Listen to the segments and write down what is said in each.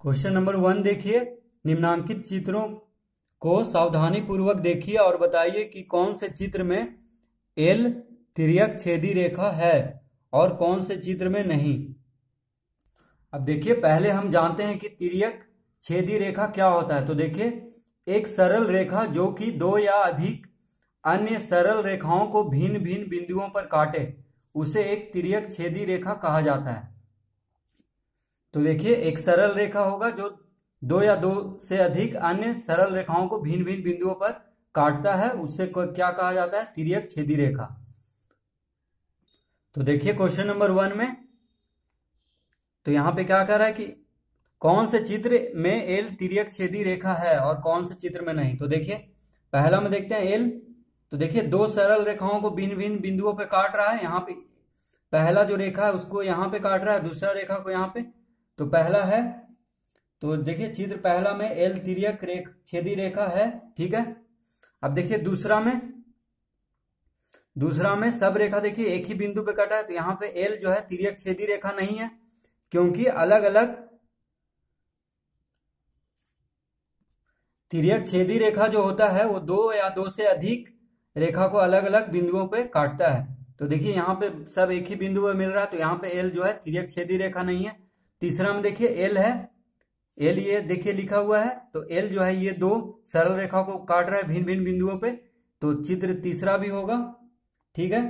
Question number 1 देखिए, निम्नांकित चित्रों को सावधानी पूर्वक देखिए और बताइए कि कौन से चित्र में एल तिर्यक छेदी रेखा है और कौन से चित्र में नहीं। अब देखिए, पहले हम जानते हैं कि तिर्यक छेदी रेखा क्या होता है। तो देखिए, एक सरल रेखा जो कि दो या अधिक अन्य सरल रेखाओं को भिन्न भिन्न बिंदुओं पर काटे उसे एक तिर्यक छेदी रेखा कहा जाता है। तो देखिए, एक सरल रेखा होगा जो दो या दो से अधिक अन्य सरल रेखाओं को भिन्न भिन्न बिंदुओं पर काटता है, उससे क्या कहा जाता है? तिर्यक छेदी रेखा। तो देखिए क्वेश्चन नंबर 1 में, तो यहां पे क्या कह रहा है कि कौन से चित्र में एल तिर्यक छेदी रेखा है और कौन से चित्र में नहीं। तो देखिए, पहला में देखते हैं एल। तो देखिए, दो सरल रेखाओं को भिन्न भिन्न बिंदुओं पे काट रहा है। यहाँ पे पहला जो रेखा है उसको यहाँ पे काट रहा है, दूसरा रेखा को यहाँ पे। तो पहला है, तो देखिए चित्र पहला में एल तिर्यक छेदी रेखा है, ठीक है। अब देखिए दूसरा में सब रेखा देखिए एक ही बिंदु पे कटा है। तो यहाँ पे एल जो है तिर्यक छेदी रेखा नहीं है, क्योंकि अलग अलग तिर्यक छेदी रेखा जो होता है वो दो या दो से अधिक रेखा को अलग अलग बिंदुओं पे काटता है। तो देखिए यहाँ पे सब एक ही बिंदु पे मिल रहा है, तो यहाँ पे एल जो है तिर्यक छेदी रेखा नहीं है। तीसरा में देखिए एल है, एल ये देखिए लिखा हुआ है। तो एल जो है ये दो सरल रेखा को काट रहा है भिन्न भिन्न बिंदुओं पे, तो चित्र तीसरा भी होगा, ठीक है।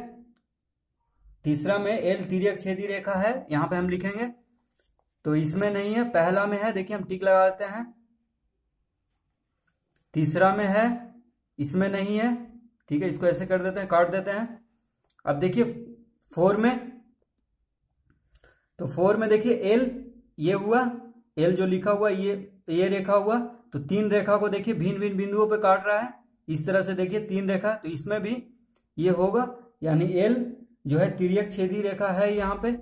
तीसरा में एल तिर्यक छेदी रेखा है, यहाँ पे हम लिखेंगे। तो इसमें नहीं है, पहला में है, देखिए हम टिक लगा देते हैं। तीसरा में है, इसमें नहीं है, ठीक है, इसको ऐसे कर देते हैं, काट देते हैं। अब देखिए 4 में, तो 4 में देखिए एल ये हुआ, एल जो लिखा हुआ ये रेखा हुआ। तो तीन रेखा को देखिए भिन्न भिन्न बिंदुओं पे काट रहा है, इस तरह से देखिए तीन रेखा, तो इसमें भी ये होगा, यानी एल जो है तिर्यक छेदी रेखा है यहाँ पे।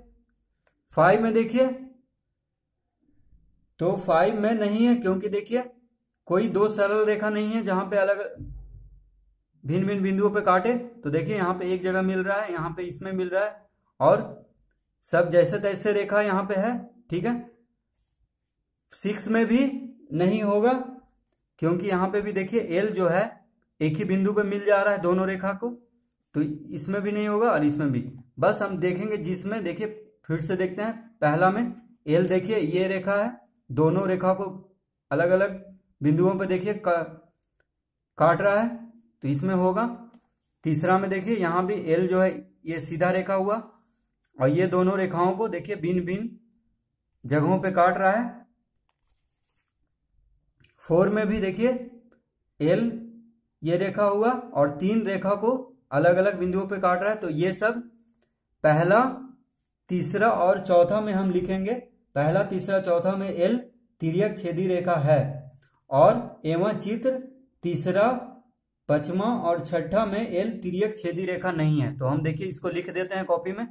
5 में देखिए, तो 5 में नहीं है, क्योंकि देखिए कोई दो सरल रेखा नहीं है जहां पे अलग भिन्न भिन्न बिंदुओं पे काटे। तो देखिए यहाँ पे एक जगह मिल रहा है, यहाँ पे इसमें मिल रहा है, और सब जैसे तैसे रेखा यहाँ पे है, ठीक है। 6 में भी नहीं होगा, क्योंकि यहाँ पे भी देखिए एल जो है एक ही बिंदु पे मिल जा रहा है दोनों रेखा को, तो इसमें भी नहीं होगा और इसमें भी। बस हम देखेंगे जिसमें, देखिए फिर से देखते हैं। पहला में एल देखिए ये रेखा है, दोनों रेखा को अलग अलग बिंदुओं पे देखिए काट रहा है, तो इसमें होगा। तीसरा में देखिए यहाँ भी एल जो है ये सीधा रेखा हुआ, और ये दोनों रेखाओं को देखिए भिन्न भिन्न जगहों पे काट रहा है। 4 में भी देखिए एल ये रेखा हुआ और तीन रेखा को अलग अलग बिंदुओं पे काट रहा है। तो ये सब पहला, तीसरा और चौथा में हम लिखेंगे। पहला, तीसरा, चौथा में एल तिर्यक छेदी रेखा है, और एवं चित्र तीसरा, पांचवा और छठा में एल तिर्यक छेदी रेखा नहीं है। तो हम देखिए इसको लिख देते हैं कॉपी में।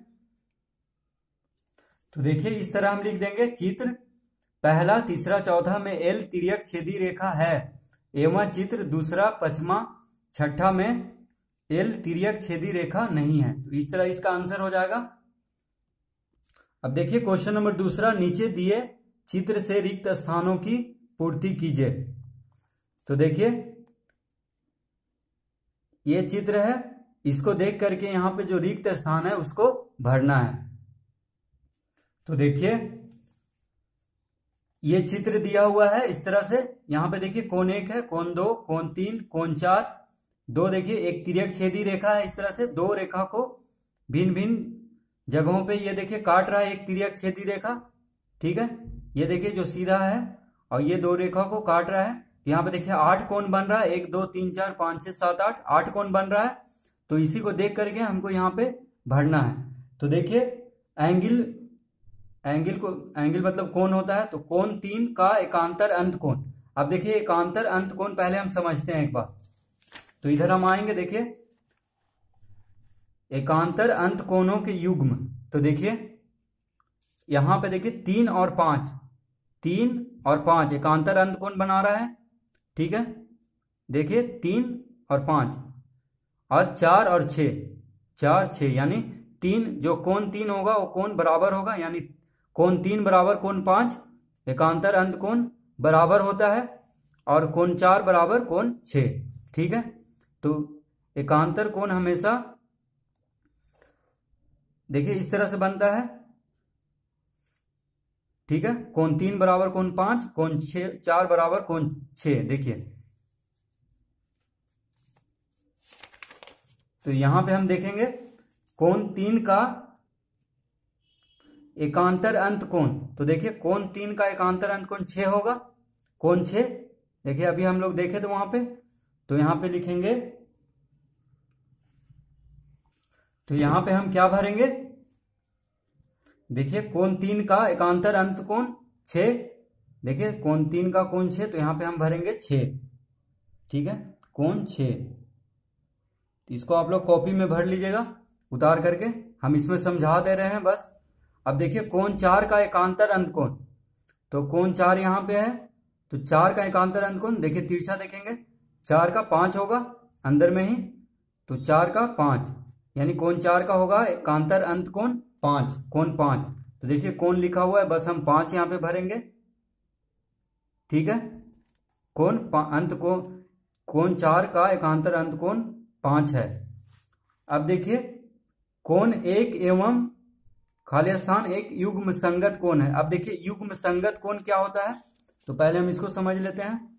तो देखिए इस तरह हम लिख देंगे, चित्र पहला, तीसरा, चौथा में एल तिर्यक छेदी रेखा है, एवं चित्र दूसरा, पांचवा, छठा में एल तिर्यक छेदी रेखा नहीं है। तो इस तरह इसका आंसर हो जाएगा। अब देखिए क्वेश्चन नंबर 2, नीचे दिए चित्र से रिक्त स्थानों की पूर्ति कीजिए। तो देखिए ये चित्र है, इसको देख करके यहाँ पे जो रिक्त स्थान है उसको भरना है। तो देखिए ये चित्र दिया हुआ है इस तरह से, यहाँ पे देखिए कोण 1 है, कोण 2, कोण 3, कोण 4, 2 देखिए एक तिर्यक छेदी रेखा है। इस तरह से दो रेखा को भिन्न भिन्न जगहों पे ये देखिए काट रहा है एक तिर्यक छेदी रेखा, ठीक है। ये देखिए जो सीधा है और ये दो रेखा को काट रहा है। यहाँ पे देखिए 8 कोण बन रहा है, 1 2 3 4 5 6 7 8 कोण बन रहा है। तो इसी को देख करके हमको यहाँ पे भरना है। तो देखिए एंगल मतलब कोण होता है, तो कोण 3 का एकांतर अंत कोण। अब देखिए एकांतर अंत कोण पहले हम समझते हैं एक बार। तो इधर हम आएंगे, देखिए एकांतर अंत कोणों के युग्म। तो देखिए यहां पे देखिए 3 और 5 एकांतर अंत कोण बना रहा है, ठीक है। देखिए 3 और 5, और 4 और 6, यानी 3, जो कोण 3 होगा वो कोण बराबर होगा, यानी कोण 3 बराबर कोण 5, एकांतर अंत कोण बराबर होता है और कोण 4 बराबर कोण 6। ठीक है, तो एकांतर कोण हमेशा देखिए इस तरह से बनता है। ठीक है, कोण 3 बराबर कोण 5, कोण 4 बराबर कोण 6। देखिए तो यहां पे हम देखेंगे कोण 3 का एकांतर अंत कोण, तो देखिए कोण 3 का एकांतर अंत कोण 6 होगा, कोण 6। देखिए अभी हम लोग देखे तो वहां पे, तो यहां पे लिखेंगे, तो यहां पे हम क्या भरेंगे, देखिए कोण 3 का एकांतर अंत कोण 6। देखिए कोण 3 का कोण 6, तो यहां पे हम भरेंगे 6। ठीक है, कोण 6, इसको आप लोग कॉपी में भर लीजिएगा उतार करके, हम इसमें समझा दे रहे हैं बस। अब देखिए कोण 4 का एकांतर अंत कोण, तो कोण 4 यहां पे है, तो 4 का एकांतर अंत कोण देखिए तिरछा देखेंगे, 4 का 5 होगा अंदर में ही, तो 4 का 5, यानी कोण 4 का होगा एकांतर अंत कोण 5, कोण 5। तो देखिए कोण लिखा हुआ है, बस हम 5 यहां पे भरेंगे। ठीक है, कोण अंत कोण 4 का एकांतर अंत कोण 5 है। अब देखिए कोण 1 एवं खाली स्थान एक युग्म संगत कोण है। अब देखिए युग्म संगत कोण क्या होता है, तो पहले हम इसको समझ लेते हैं।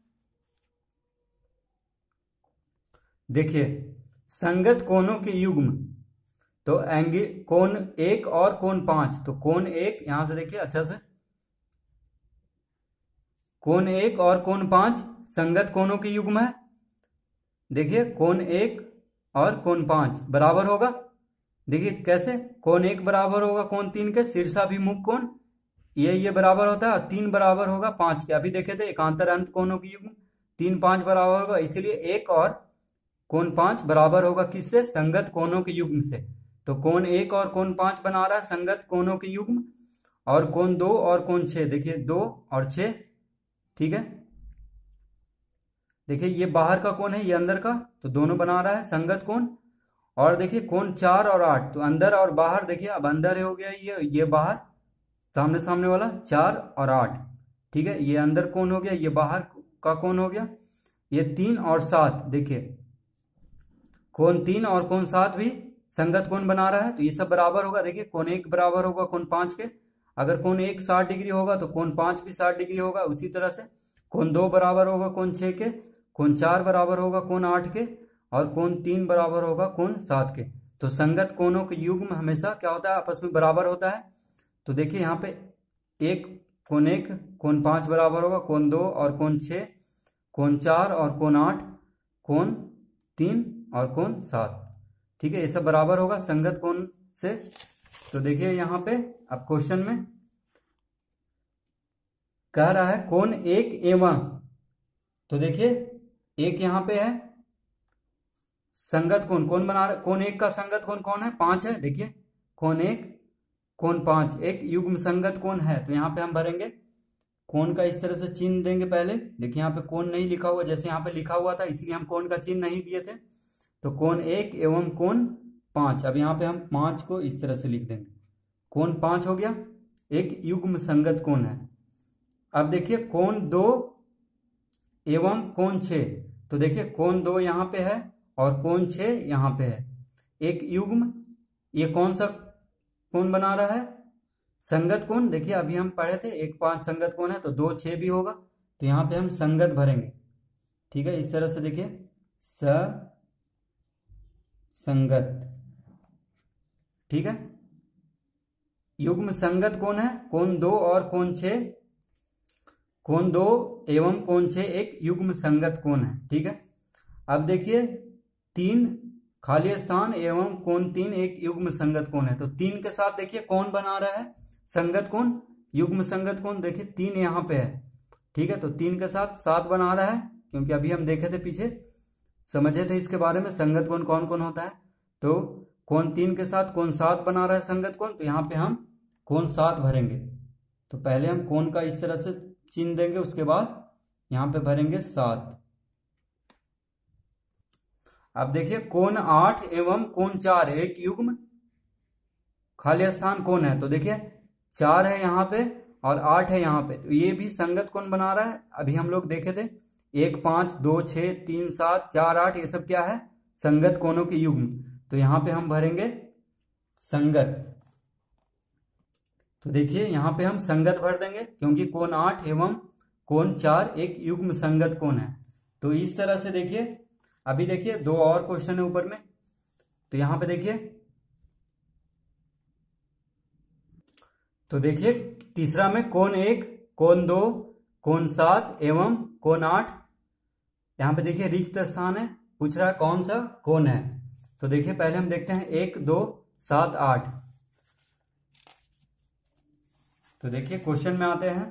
देखिए संगत कोणों के युग्म, तो कोण 1 और कोण 5, तो कोण 1 यहां से देखिए अच्छा से, कोण 1 और कोण 5 संगत कोणों के युग्म है। देखिए कोण 1 और कोण 5 बराबर होगा, देखिए कैसे, कोण 1 बराबर होगा कोण 3 के शीर्षाभिमुख कोण, ये बराबर होता है, 3 बराबर होगा 5 के। अभी देखे थे एकांतर अंत कोणों के युग्म 3 5 बराबर होगा, इसीलिए 1 और कोण 5 बराबर होगा किससे, संगत कोणों के युग्म से। तो कोण 1 और कोण 5 बना रहा है संगत कोणों के युग्म, और कोण 2 और कोण 6, देखिए 2 और 6। ठीक है, देखिए ये बाहर का कोण है, ये अंदर का, तो दोनों बना रहा है संगत कोण। और देखिए कोण 4 और 8, तो अंदर और बाहर, देखिए अब अंदर हो गया ये बाहर, सामने सामने वाला 4 और 8। ठीक है, ये अंदर कोण हो गया, ये बाहर का कोण हो गया। ये 3 और 7, देखिए कोण 3 और कोण 7 भी संगत कोण बना रहा है, तो ये सब बराबर होगा। देखिए कोण 1 बराबर होगा कोण 5 के, अगर कोण 1 60 डिग्री होगा तो कोण 5 भी 60 डिग्री होगा। उसी तरह से कोण 2 बराबर होगा कोण 6 के, कोण 4 बराबर होगा कोण 8 के, और कोण 3 बराबर होगा कोण 7 के। तो संगत कोणों के युग्म हमेशा क्या होता है, आपस में बराबर होता है। तो देखिए यहाँ पे कोण 1 कोण 5 बराबर होगा कोण 2 और कोण 6, कोण 4 और कोण 8, कोण 3 और कोण 7। ठीक है, ये सब बराबर होगा संगत कोण से। तो देखिए यहाँ पे अब क्वेश्चन में कह रहा है कोण 1 एवं, तो देखिए 1 यहाँ पे है संगत कोण, कौन बना रहा है, कोण 1 का संगत कोण कौन है, 5 है। देखिए कोण 1 कोण 5 एक युग्म संगत कोण है, तो यहाँ पे हम भरेंगे कोण का इस तरह से चिन्ह देंगे। पहले देखिए यहाँ पे कोण नहीं लिखा हुआ, जैसे यहाँ पे लिखा हुआ था इसलिए हम कोण का चिन्ह नहीं दिए थे। तो कोण 1 एवं कोण 5, अब यहाँ पे हम 5 को इस तरह से लिख देंगे, कोण 5 हो गया, एक युग्म संगत कोण है। अब देखिए कोण 2 एवं कोण 6, तो देखिए कोण 2 यहाँ पे है और कोण 6 यहाँ पे है, एक युग्म, ये कौन सा कोण बना रहा है, संगत कोण। देखिए अभी हम पढ़े थे 1 5 संगत कोण है, तो 2 6 भी होगा, तो यहाँ पे हम संगत भरेंगे। ठीक है, इस तरह से देखिए संगत। ठीक है, युग्म संगत कोण है कोण 2 और कोण 6, कोण 2 एवं कोण 6 एक युग्म संगत कोण है। ठीक है, अब देखिए 3 खाली स्थान एवं कोण 3 एक युग्म संगत कोण है, तो 3 के साथ देखिए कौन बना रहा है संगत कोण, युग्म संगत कोण। देखिए 3 यहाँ पे है, ठीक है, तो 3 के साथ 7 बना रहा है, क्योंकि अभी हम देखे थे पीछे, समझे थे इसके बारे में संगत कोण कौन कौन होता है। तो कोण 3 के साथ कोण 7 बना रहा है संगत कोण, तो यहाँ पे हम कोण 7 भरेंगे। तो पहले हम कोण का इस तरह से चिन्ह देंगे, उसके बाद यहाँ पे भरेंगे 7। अब देखिए कोण 8 एवं कोण 4 एक युग्म खाली स्थान कोण है, तो देखिए 4 है यहाँ पे और 8 है यहाँ पे, तो ये भी संगत कोण बना रहा है। अभी हम लोग देखे थे 1 5 2 6 3 7 4 8, ये सब क्या है, संगत कोणों के युग्म। तो यहाँ पे हम भरेंगे संगत। तो देखिए यहाँ पे हम संगत भर देंगे, क्योंकि कोण 8 एवं कोण 4 एक युग्म संगत कोण है। तो इस तरह से देखिए, अभी देखिए 2 और क्वेश्चन है ऊपर में। तो यहाँ पे देखिए, तो देखिए तीसरा में कोण 1 कोण 2 कोण 7 एवं कोण 8, यहाँ पे देखिए रिक्त स्थान है, पूछ रहा है कौन सा कोण है। तो देखिए पहले हम देखते हैं 1 2 7 8। तो देखिए क्वेश्चन में आते हैं,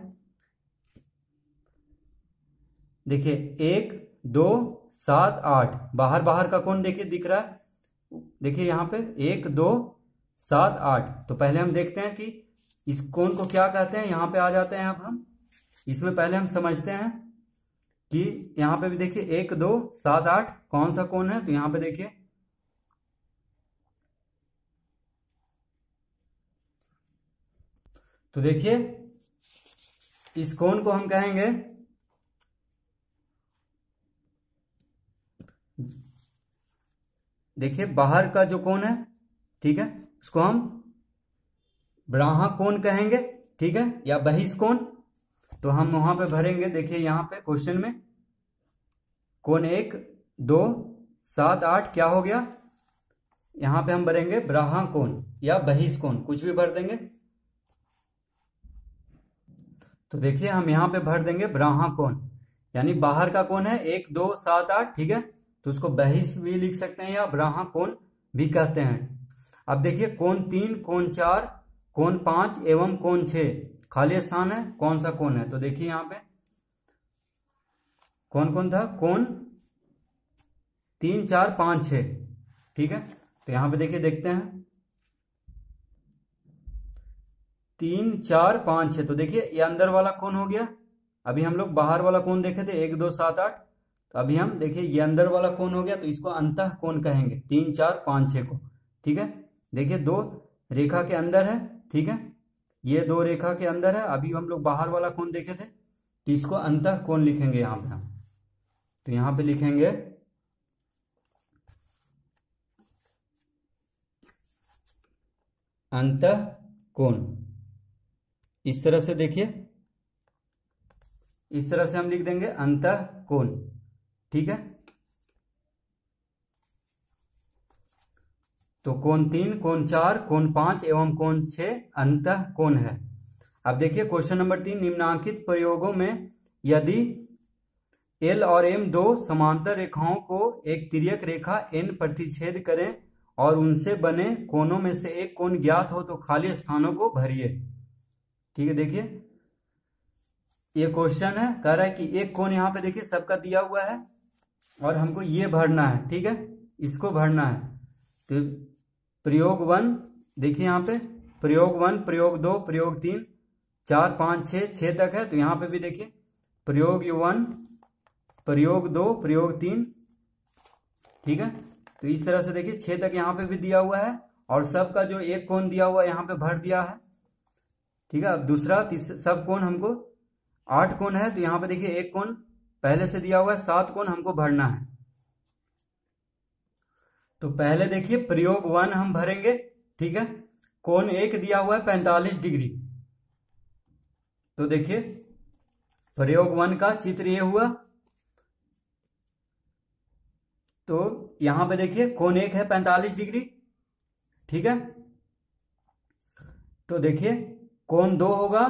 देखिए 1 2 7 8, बाहर बाहर का कोण देखिए दिख रहा है, देखिए यहाँ पे 1 2 7 8। तो पहले हम देखते हैं कि इस कोण को क्या कहते हैं, यहाँ पे आ जाते हैं। अब हम इसमें पहले हम समझते हैं कि यहाँ पे भी देखिए 1 2 7 8 कौन सा कोण है। तो यहाँ पे देखिए, तो देखिए इस कोण को हम कहेंगे, देखिए बाहर का जो कोण है, ठीक है, उसको हम ब्राहा कोण कहेंगे, ठीक है, या बहिष्कोण। तो हम वहां पे भरेंगे, देखिए यहाँ पे क्वेश्चन में कोण 1 2 7 8 क्या हो गया, यहाँ पे हम भरेंगे ब्राहा कोण या बहिष्कोण, कुछ भी भर देंगे। तो देखिए हम यहाँ पे भर देंगे ब्राहा कोण, यानी बाहर का कोण है 1 2 7 8, ठीक है, तो उसको बहिष भी लिख सकते हैं या ब्राहा कोण भी कहते हैं। अब देखिए कोण 3 कोण 4 कोण 5 एवं कोण 6 खाली स्थान है, कौन सा कोण है। तो देखिए यहाँ पे कौन कौन था, कोण 3 4 5 6, ठीक है। तो यहाँ पे देखिए देखते हैं 3 4 5 6। तो देखिए ये अंदर वाला कोण हो गया। अभी हम लोग बाहर वाला कोण देखे थे 1 2 7 8, तो अभी हम देखिए ये अंदर वाला कोण हो गया, तो इसको अंतः कोण कहेंगे 3 4 5 6 को, ठीक है। देखिए 2 रेखा के अंदर है, ठीक है, ये 2 रेखा के अंदर है। अभी हम लोग बाहर वाला कोण देखे थे, तो इसको अंतः कोण लिखेंगे यहाँ पे हम। तो यहाँ पे लिखेंगे अंतः कोण, इस तरह से देखिए, इस तरह से हम लिख देंगे अंतः कोण, ठीक है। तो कोण 3 कोण 4 कोण 5 एवं कोण 6 अंतः कोण है। अब देखिए क्वेश्चन नंबर 3, निम्नांकित प्रयोगों में यदि L और M दो समांतर रेखाओं को एक तिर्यक रेखा N प्रतिच्छेद करें और उनसे बने कोणों में से एक कोण ज्ञात हो तो खाली स्थानों को भरिए, ठीक है। देखिए ये क्वेश्चन है, कह रहा है कि एक कोण यहाँ पे देखिए सबका दिया हुआ है और हमको ये भरना है, ठीक है, इसको भरना है। तो प्रयोग 1 देखिए यहाँ पे, प्रयोग 1 प्रयोग 2 प्रयोग 3 4 5 6 तक है। तो यहाँ पे भी देखिए प्रयोग 1 प्रयोग 2 प्रयोग 3, ठीक है। तो इस तरह से देखिए 6 तक यहाँ पे भी दिया हुआ है और सबका जो एक कोण दिया हुआ है यहाँ पे भर दिया है, ठीक है। अब दूसरा सब कोण हमको 8 कोण है, तो यहाँ पे देखिए एक कोण पहले से दिया हुआ है, 7 कोण हमको भरना है। तो पहले देखिए प्रयोग 1 हम भरेंगे, ठीक है। कोण 1 दिया हुआ है 45 डिग्री। तो देखिए प्रयोग 1 का चित्र ये हुआ। तो यहां पे देखिए कोण 1 है 45 डिग्री, ठीक है। तो देखिए कोण 2 होगा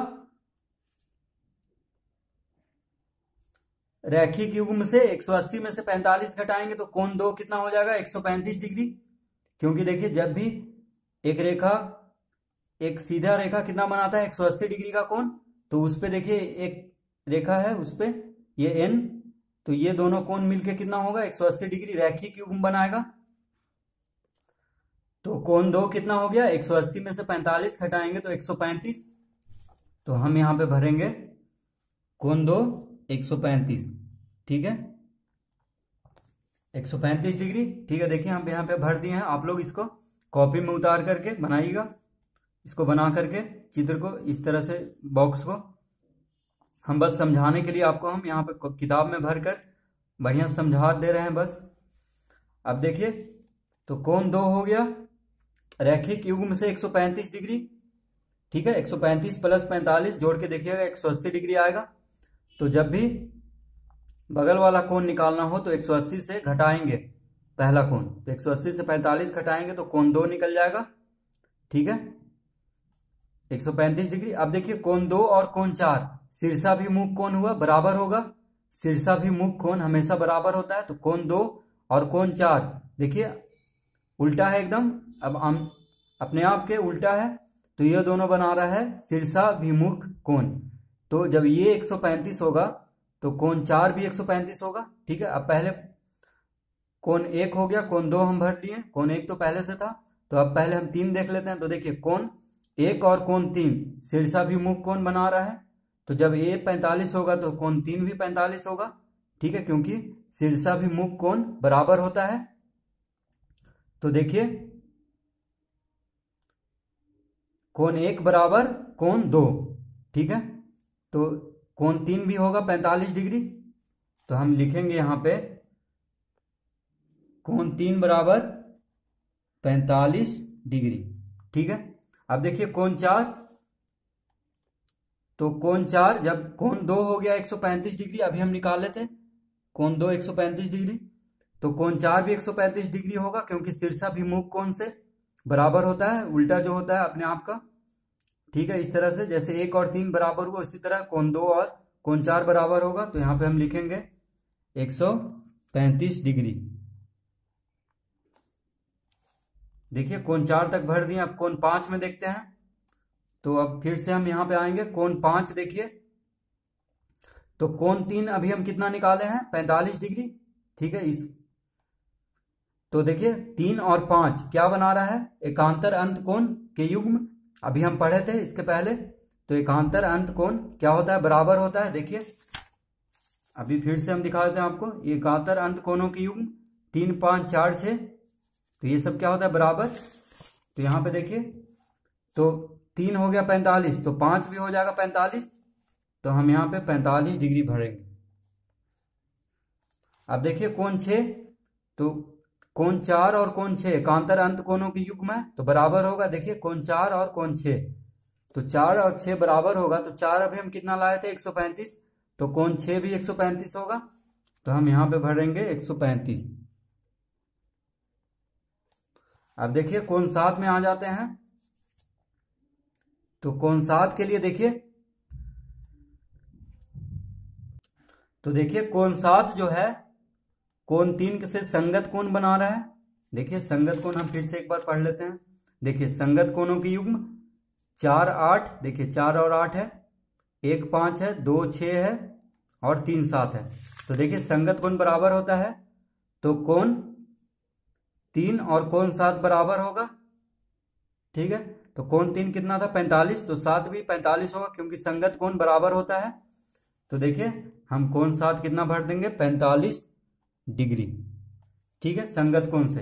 रैखिक युग्म से 180 में से 45 घटाएंगे तो कोण 2 कितना हो जाएगा 135 डिग्री, क्योंकि देखिए जब भी एक रेखा एक सीधा रेखा कितना बनाता है 180 डिग्री का कोण, तो उस पे देखिए एक रेखा है उस पे ये n, तो ये दोनों कोण मिलके कितना होगा 180 डिग्री रैखिक युग्म बनाएगा। तो कोण 2 कितना हो गया 180 में से 45 घटाएंगे तो 135। तो हम यहां पे भरेंगे कोण 2 135, ठीक है, 135 डिग्री, ठीक है। देखिए हम यहाँ पे भर दिए हैं, आप लोग इसको कॉपी में उतार करके बनाइएगा, इसको बना करके चित्र को, इस तरह से बॉक्स को हम बस समझाने के लिए आपको हम यहाँ पे किताब में भर कर बढ़िया समझा दे रहे हैं बस। अब देखिए, तो कोण 2 हो गया, रैखिक युग्म से 135 डिग्री, ठीक है। 135 प्लस 45 जोड़ के देखिएगा 180 डिग्री आएगा। तो जब भी बगल वाला कोण निकालना हो तो 180 से घटाएंगे पहला कोण, तो 180 से 45 घटाएंगे तो कोण 2 निकल जाएगा, ठीक है, 135 डिग्री। अब देखिए कोण 2 और कोण 4 शीर्षाभिमुख कोण हुआ, बराबर होगा। शीर्षाभिमुख कोण हमेशा बराबर होता है, तो कोण 2 और कोण 4 देखिए उल्टा है एकदम, अब हम अपने आप के उल्टा है, तो ये दोनों बना रहा है शीर्षाभिमुख कोण। तो जब ये 135 होगा तो कोण 4 भी 135 होगा, ठीक है। अब पहले कोण 1 हो गया, कोण 2 हम भर लिए, कोण 1 तो पहले से था, तो अब पहले हम 3 देख लेते हैं। तो देखिए कोण 1 और कोण 3 शीर्षाभिमुख कोण बना रहा है, तो जब ये 45 होगा तो कोण 3 भी 45 होगा, ठीक है, क्योंकि शीर्षाभिमुख कोण बराबर होता है। तो देखिए कोण 1 बराबर कोण 2, ठीक है, तो कोण 3 भी होगा 45 डिग्री, तो हम लिखेंगे यहां पे कोण 3 बराबर 45 डिग्री, ठीक है। अब देखिए कोण 4, तो कोण 4 जब कोण 2 हो गया 135 डिग्री, अभी हम निकाल लेते हैं कोण 2 135 डिग्री, तो कोण 4 भी 135 डिग्री होगा, क्योंकि शीर्षाभिमुख कोण से बराबर होता है, उल्टा जो होता है अपने आप का, ठीक है। इस तरह से जैसे 1 और 3 बराबर हुआ, इसी तरह कोण 2 और कोण 4 बराबर होगा, तो यहां पे हम लिखेंगे 135 डिग्री। देखिए कोण 4 तक भर दिए, अब कोण 5 में देखते हैं। तो अब फिर से हम यहां पे आएंगे, कोण 5 देखिए, तो कोण 3 अभी हम कितना निकाले हैं 45 डिग्री, ठीक है। इस तो देखिए 3 और 5 क्या बना रहा है, एकांतर अंत कोण के युग्म, अभी हम पढ़े थे इसके पहले। तो एकांतर अंत कोण क्या होता है, बराबर होता है। देखिए अभी फिर से हम दिखा देते हैं आपको, एकांतर अंत कोणों के युग्म 3 5 4 6, तो ये सब क्या होता है, बराबर। तो यहां पे देखिए, तो 3 हो गया 45, तो 5 भी हो जाएगा 45, तो हम यहां पे 45 डिग्री भरेंगे। अब देखिए कोण 6, तो कोण 4 और कोण 6 एकांतर अंत कोणों के युग्म है, तो बराबर होगा। देखिए कोण 4 और कोण 6, तो 4 और 6 बराबर होगा, तो 4 अभी हम कितना लाए थे 135, तो कोण 6 भी 135 होगा, तो हम यहां पे भरेंगे 135। अब देखिए कोण 7 में आ जाते हैं, तो कोण 7 के लिए देखिए, तो देखिए कोण 7 जो है कोण 3 से संगत कोण बना रहा है। देखिए संगत कोण हम फिर से एक बार पढ़ लेते हैं। देखिए संगत कोणों की युग्म 4 8, देखिए 4 और 8 है, 1 5 है, 2 6 है और 3 7 है। तो देखिए संगत कोण बराबर होता है, तो कोण 3 और कोण 7 बराबर होगा, ठीक है। तो कोण 3 कितना था 45, तो 7 भी 45 होगा, क्योंकि संगत कोण बराबर होता है। तो देखिए हम कोण 7 कितना भर देंगे 45 डिग्री, ठीक है, संगत कोण से।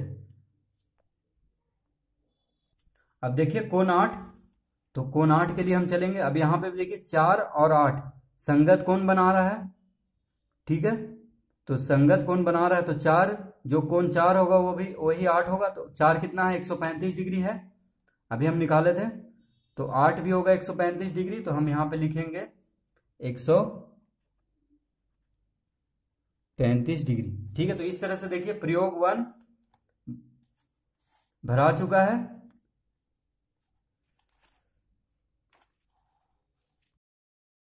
अब देखिए कोण 8, तो कोण 8 के लिए हम चलेंगे। अब यहां पे देखिए 4 और 8 संगत कोण बना रहा है, ठीक है, तो संगत कोण बना रहा है, तो 4 जो कोण 4 होगा वो भी वही 8 होगा, तो 4 कितना है 135 डिग्री है, अभी हम निकाले थे, तो 8 भी होगा 135 डिग्री, तो हम यहां पे लिखेंगे 135 डिग्री, ठीक है। तो इस तरह से देखिए प्रयोग 1 भरा चुका है।